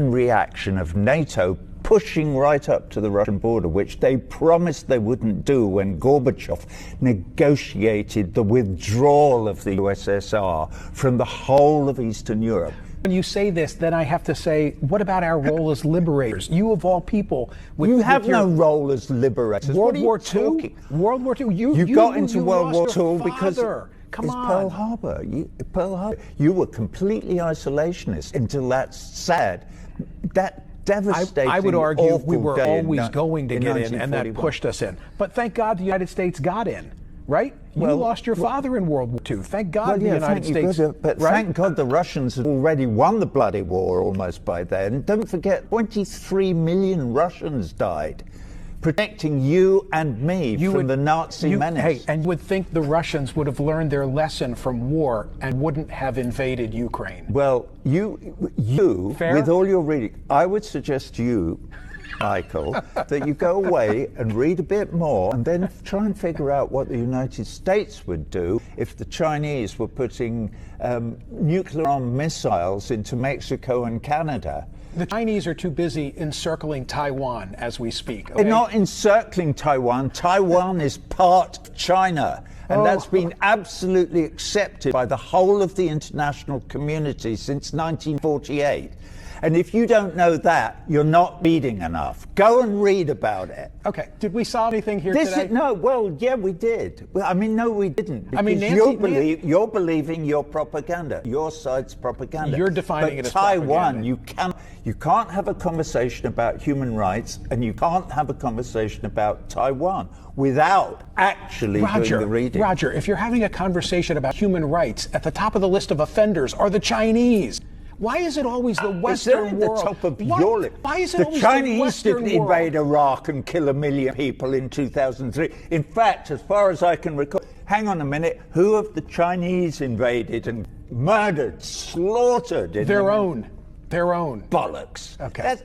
reaction of NATO pushing right up to the Russian border, which they promised they wouldn't do when Gorbachev negotiated the withdrawal of the USSR from the whole of Eastern Europe. When you say this, then I have to say, what about our role as liberators? You of all people, you have no role as liberators. World War II. World War II. You got into World War II because Come on. Pearl Harbor. Pearl Harbor. You were completely isolationist until that sad, that devastating. I would argue we were always in, going to get in, and that pushed us in. But thank God the United States got in. Right? You lost your father in World War II. Thank God the United States. But thank God the Russians had already won the bloody war almost by then. Don't forget, 23 million Russians died protecting you and me from the Nazi menace. Hey, and you would think the Russians would have learned their lesson from war and wouldn't have invaded Ukraine. Well, you Fair? With all your reading, I would suggest to you, Michael, that you go away and read a bit more and then try and figure out what the United States would do if the Chinese were putting nuclear-armed missiles into Mexico and Canada. The Chinese are too busy encircling Taiwan as we speak. Okay? They're not encircling Taiwan. Taiwan is part of China. And that's been absolutely accepted by the whole of the international community since 1948. And if you don't know that, you're not reading enough. Go and read about it. Okay. Did we solve anything here today? Yeah, we did. Well, no, we didn't. I mean, you're believing your propaganda, your side's propaganda. You're defining it as Taiwan, propaganda. you can't have a conversation about human rights, and you can't have a conversation about Taiwan without actually doing the reading. Roger, if you're having a conversation about human rights, at the top of the list of offenders are the Chinese. Why is it always the Western world? At the top of your list. Why is it the always Chinese the Western didn't invade Iraq and kill 1 million people in 2003. In fact, as far as I can recall, hang on a minute, who have the Chinese invaded and murdered, slaughtered? Their own. Bollocks. Okay.